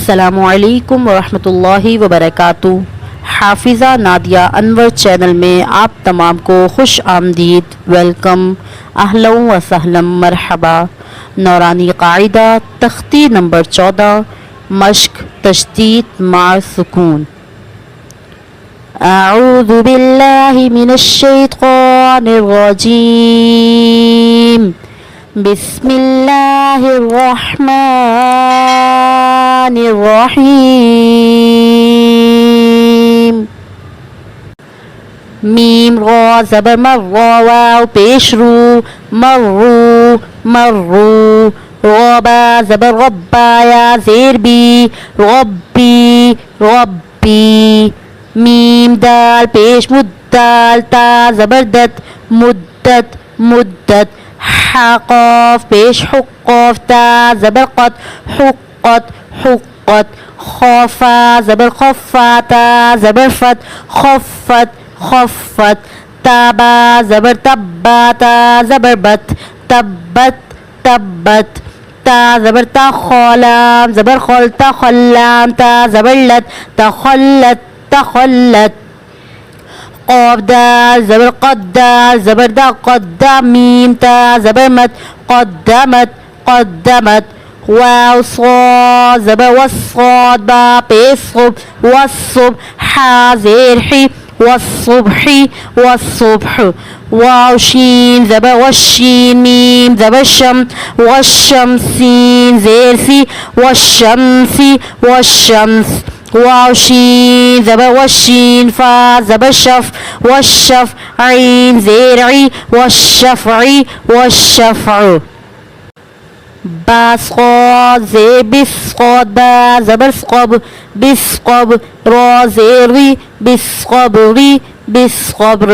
अस्सलामुअलैकुम वरहमतुल्लाहि वबरकातुहू। हाफिज़ा नादिया अनवर चैनल में आप तमाम को खुश आमदीद, वेलकम, अहलन व सहलन, मरहबा। नौरानी कायदा तख्ती नंबर 14, मश्क तशदीद मार सुकून। अऊज़ु बिल्लाहि मिनश शैतानिर रजीम। बिस्मिल्लाहिर रहमानिर रहीम। मीम रा ज़बर मर्रा, वाव पेश रू, मर्रू मर्रू। रबा ज़बर रब्बा, या ज़ेर बी, रब्बी रब्बी। मीम दाल पेश मुद्दाल, ता ज़बर दत, मुद्दत मुद्दत। हा क़ाफ पेश हुक़्क़ाफ़, ता ज़बर क़त, हुक़्क़त हुक़्क़त। ख़ाफ़ा ज़बर ख़फ़्फ़ा, ता ज़बर फ़त, ख़फ़्फ़त ख़फ़्फ़त। ताबा ज़बर तब्बा, ता ज़बर बत, तब्बत तब्बत। ता ज़बर ता, ख़लाम ज़बर ख़ल, तख़ल्लाम, ता ज़बर लत, तख़ल्लत तख़ल्लत। क़ाफ़ दाल ज़बर क़द्दा, ज़बर दा क़द्दा, मीम ता ज़बर मत, क़द्दमत क़द्दमत। वाव स्वाद ज़बर वस्साद, बा पेश सुब, वस्सुब। हा ज़ेर ही, वस्सुब्ही वस्सुब्ह। वाव शीन ज़बर वश्शीन, मीम ज़बर शम, वश्शम। सीन ज़ेर सी, वश्शम्सी वश्शम्स। वाव शीन ज़बर वश्शीन, फ़ा ज़बर शफ़, वश्शफ़। ऐन ज़ेर ई, वश्शफ़ई वश्शफ़अ। बास क़ाद ज़े बिस क़ाद, बा ज़बर क़ब, बिस्क़ब। रा ज़ेर री, बिस्क़बरी बिस्क़ब्र।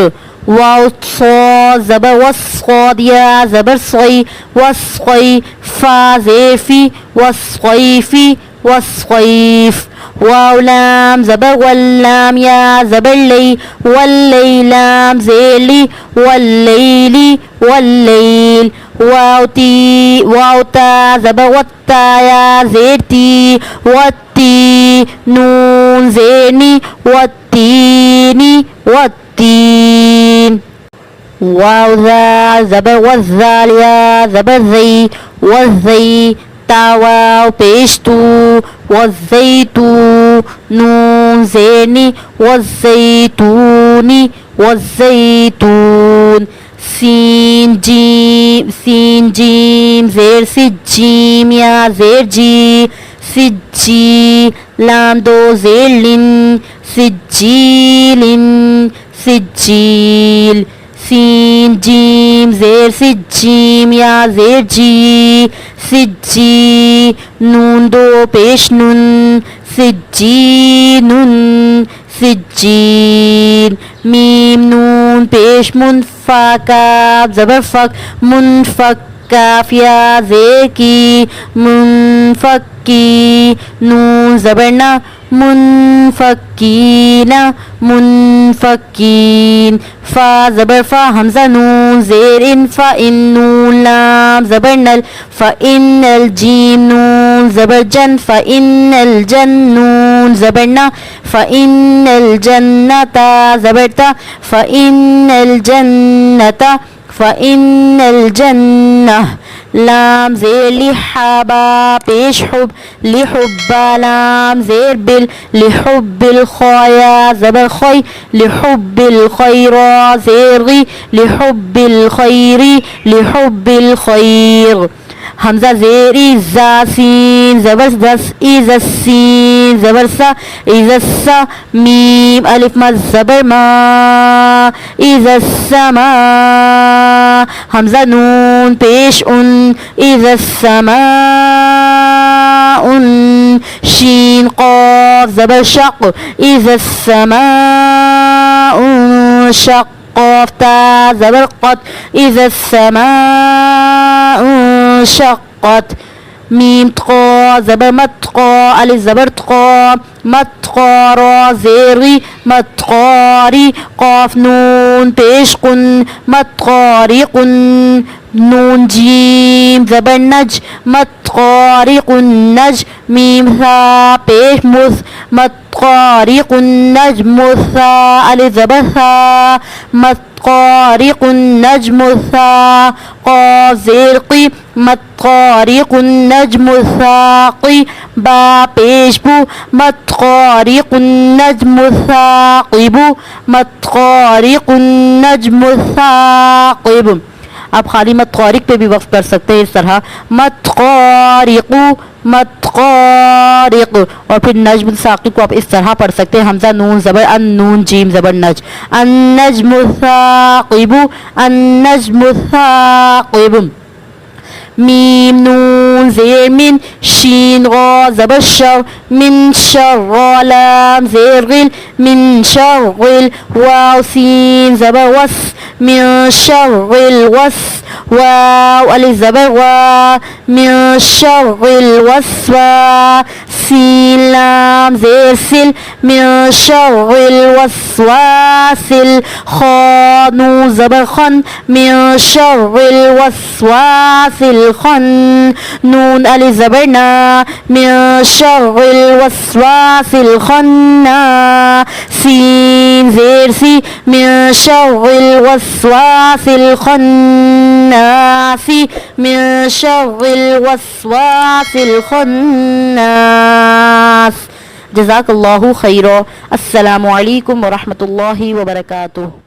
वाव सा ज़बर वस्क़ाद, या ज़बर सई, वस्क़ई। फ़ा ज़ेर फ़ी, वस्क़ईफ़ी वस्क़ईफ़। वाव लाम ज़बर वल्लाम, या ज़बर लई, वल्लैलाम। ज़ेर ली, वल्लैली वल्लैल। वाव ता ज़बर वत्ता, या ज़ेर ती, वत्ती। नून ज़ेर नी, वत्तीनी वत्तीन। वाव ज़ाल ज़बर वज़्ज़ाल, या ज़बर ज़ई, वज़्ज़ई। ता वाव पेश तू, वज़्ज़ैतू। नून ज़ेर नी, वज़्ज़ैतूनी वज़्ज़ैतून। सीन जीम ज़ेर सिज्जीम, या ज़ेर जी, सिज्जी। लाम दो ज़ेर लिन, सिज्जीलिन सिज्जील। सीन जीम ज़ेर सिज्जीम, या ज़ेर जी, सिज्जी। नून दो पेश नुन, सिज्जीनुन सिज्जीन। मीम नून पेश मुनफ़ा, काफ़ ज़बर फ़क, मुनफ़क। काफ़ या ज़ेर की, मुनफ़क्की। नून ज़बर ना, मुनफ़क्कीना मुनफ़क्कीन। फ़ा ज़बर फ़ा, हमज़ा नून ज़ेर इन, फ़ा इन। नून लाम ज़बर नल, फ़ा इन्नल। जीम नून ज़बर जन, फ़ा इन्नल जन। नून ज़बर ना, फ़ा इन्नल जन्नता ज़बर ता, फ़ा इन्नल जन्नता फ़ा इन्नल जन्नह। लाम ज़ेर लिहाबा पेश हुब, लिहुब्बा। लाम ज़ेर बिल, लिहुब्बिल। ख़या ज़बर ख़ई, लिहुब्बिल ख़ैरा। ज़ेर गी, लिहुब्बिल ख़ैरी लिहुब्बिल ख़ैर। हमज़ा ज़ेर इज़्ज़ा, सीन ज़बर दस, इज़स्सीन ज़बर सा, इज़स्सा। मीम अलिफ मद ज़बर मा, इज़स्समा। हमज़ा नून पेश उन, इज़स्समा उन। शीन क़ाफ़ ज़बर शक़, इज़स्समा उन शक़। क़ाफ़ ता ज़बर क़त, इज़स्समा उन शक़्क़त। मीम त्क़ा ज़बर मतक़ा, अलिफ ज़बर त्क़ा, मतक़ा। रा ज़ेरी, मतक़ारी। क़ाफ़ नून पेश कुन, मतक़ारिकुन नून जीम ज़बर नज मत क़ारिक़ुन नज मीम सा पेश मुस मत क़ारिक़ुन नज मुसा अलिफ ज़बर सा मत क़ारिक़ुन नज मुसा क़ाफ ज़ेर क़ी मत क़ारिक़ुन नज मुसाक़ी बा पेश बू मत क़ारिक़ुन नज मुसाक़िबु मत क़ारिक़ुन नज मुसाक़िब। आप खाली मत क़ारिक़ पे भी वक्फ कर सकते हैं इस तरह मत क़ारिक़ु मत क़ारिक़। और फिर नज्म साक़िब को आप इस तरह पढ़ सकते हैं हमज़ा नून ज़बर अन नून जीम ज़बर नज अन नज्मु साक़िबु अन नज्मु साक़िब। मीम नून ज़ेर मिन शीन ग़ा ज़बर शर मिन शर लाम ज़ेर गिल मिन शर गिल वाव सीन ज़बर वस मिन शर गिल वस वाव अलिफ ज़बर वा मिन शर गिल वस्वा सीन लाम ज़ेर सिल मिन शर गिल वस्वासिल खा नून ज़बर खन मिन शर गिल वस्वासिल खन नून अलिफ ज़बर ना मिन शर्रिल वस्वासिल खन्ना सीन ज़ेर सी मिन शर्रिल वस्वासिल खन्नासी मिन शर्रिल वस्वासिल खन्नास। जज़ाकल्लाहु खैरा। अस्सलामु अलैकुम व रहमतुल्लाहि व बरकातुहू।